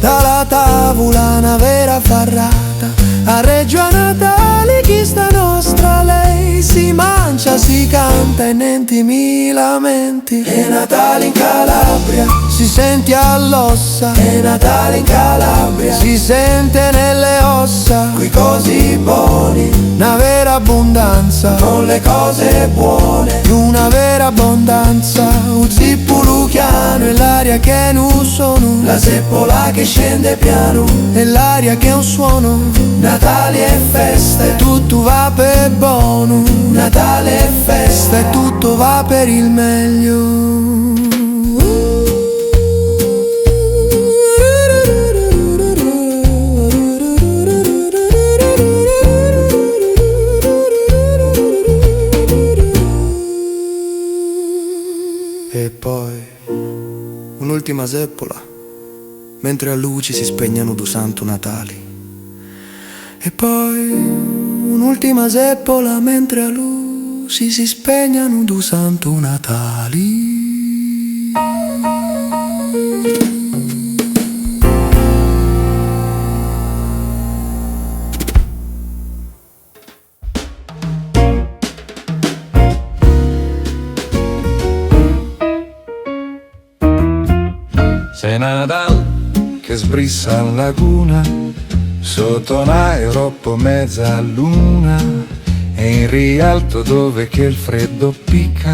dalla tavola una vera farrata. A Reggio a Natale chi sta nostra lei, si mangia, si canta e nenti mi lamenti. è Natale in Calabria, Si sente all'ossa, è Natale in Calabria, si sente nelle ossa, quei cosi buoni, una vera abbondanza, con le cose buone, una vera abbondanza. Un zippuluchiano e l'aria che non sono, la seppola che scende piano, e l'aria che è un suono, Natale è festa, tutto va per buono, Natale è festa, e tutto va per il meglio. E poi un'ultima seppola, mentre a luci si spegnano du santo Natali. E poi un'ultima seppola, mentre a luci si spegnano du santo Natali. Sei Nadal che sbrissa in laguna, sotto un'aeropo mezza luna, e in rialto dove che il freddo picca,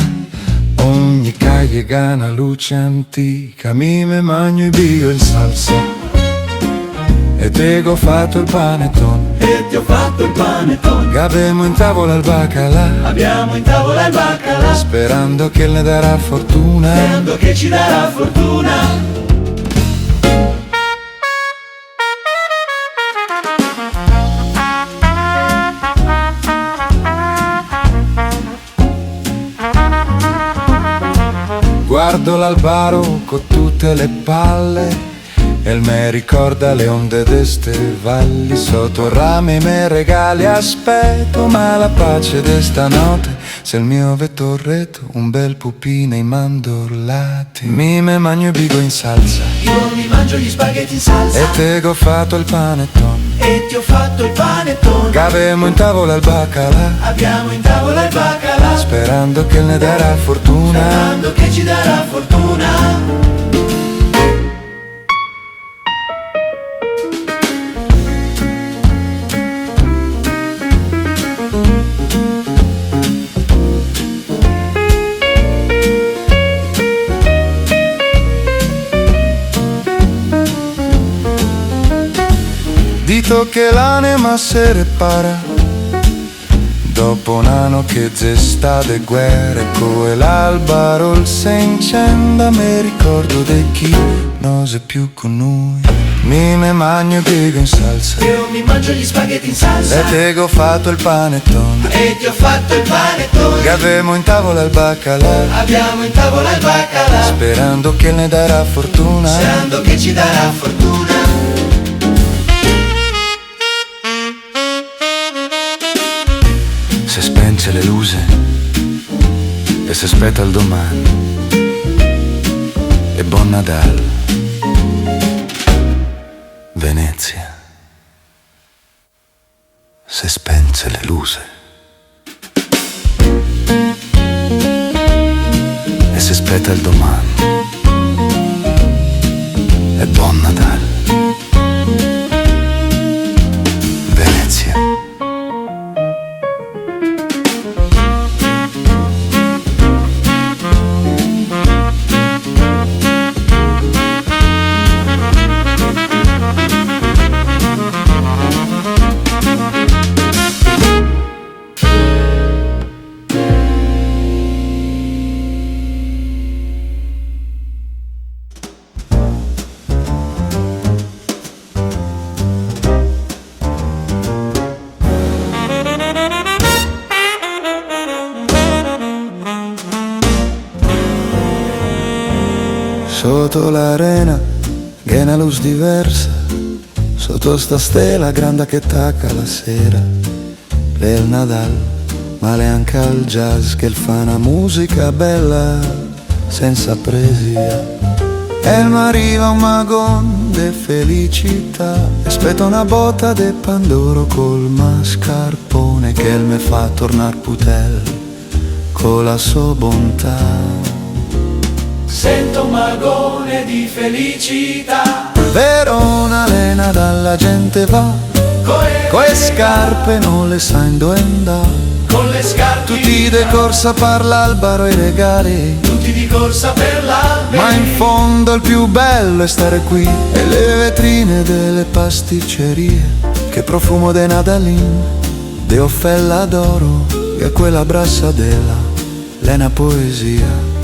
ogni calle gana luce antica. Mi me magno i bio in salsa, e te ho fatto il panettone, e ti ho fatto il panettone, che abbiamo in tavola il baccalà, abbiamo in tavola il baccalà, sperando che ne darà fortuna. sperando che ci darà fortuna. Guardo l'albaro con tutte le palle, e me ricorda le onde d'este valli. Sotto rami me regali aspetto, ma la pace de stanotte, se il mio vettorretto un bel pupino in mandorlati. Mi me magno bigo in salsa, Io mi mangio gli spaghetti in salsa, e te ho fatto il panettone, e ti ho fatto il panettone, che avemo in tavola il baccalà, abbiamo in tavola il baccalà, sperando che ne darà fortuna. sperando che ci darà fortuna. Dito che l'anima se repara dopo un anno che zesta de guerre, co e l'albaro se incenda, me ricordo di chi non è più con noi. Mi me magno bigo in salsa, Io mi mangio gli spaghetti in salsa, e te ho fatto il panettone, e ti ho fatto il panettone, che avemo in tavola il baccalà, abbiamo in tavola il baccalà, sperando che ne darà fortuna. sperando che ci darà fortuna. Se spenge le luci e si aspetta il domani, e buon Natale, Venezia. Se spenge le luci aspetta il domani. E buon Natale. Venezia. Sotto l'arena, che è una luce diversa, sotto sta stella grande che tacca la sera. È il Nadal, ma l'è anche il jazz che fa una musica bella senza presia. E m'arriva un magon de felicità, aspetta una botta de pandoro col mascarpone che me fa tornar putel con la sua bontà. Sento un magone di felicità. Verona, lena dalla gente va, coi scarpe non le sa dove andare. Con le scarpe Tutti de corsa per l'albero i regali, tutti di corsa per l'albero. ma in fondo il più bello è stare qui e le vetrine delle pasticcerie. Che profumo de Nadalin, de offella d'oro, e quella brassadella, l'ena poesia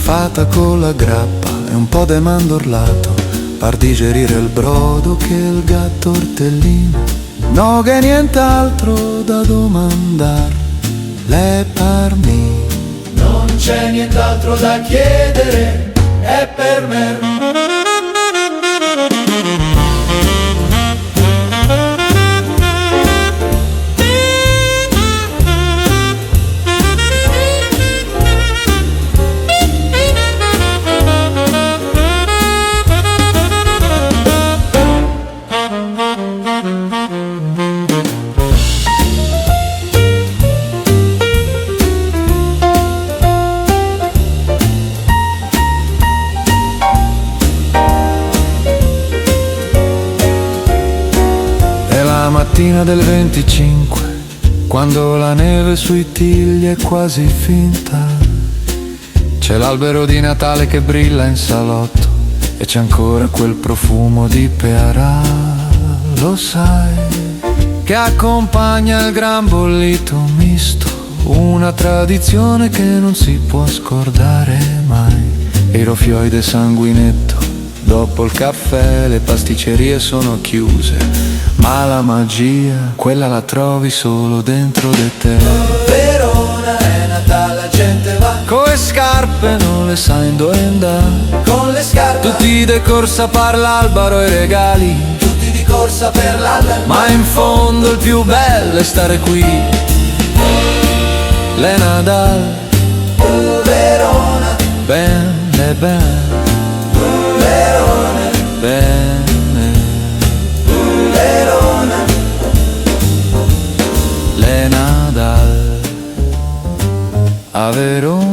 fatta con la grappa e un po' de mandorlato, par digerire il brodo che il gatto ortellino. No che nient'altro da domandar, le par me. Non c'è nient'altro da chiedere, è per me. Mattina del 25, quando la neve sui tigli è quasi finta, c'è l'albero di Natale che brilla in salotto e c'è ancora quel profumo di pearà, lo sai, che accompagna il gran bollito misto, una tradizione che non si può scordare mai. E i rofioi de sanguinetto, dopo il caffè le pasticcerie sono chiuse, ma la magia, quella la trovi solo dentro di te. Verona è Natale, la gente va Coi scarpe non le sai dove andare, con le scarpe tutti de corsa per l'albero e regali, tutti di corsa per l'albero. ma in fondo il più bello è stare qui. Le Nadal, Verona, bene, bene, Verona, bene. Verona. Le Nadal a Verona.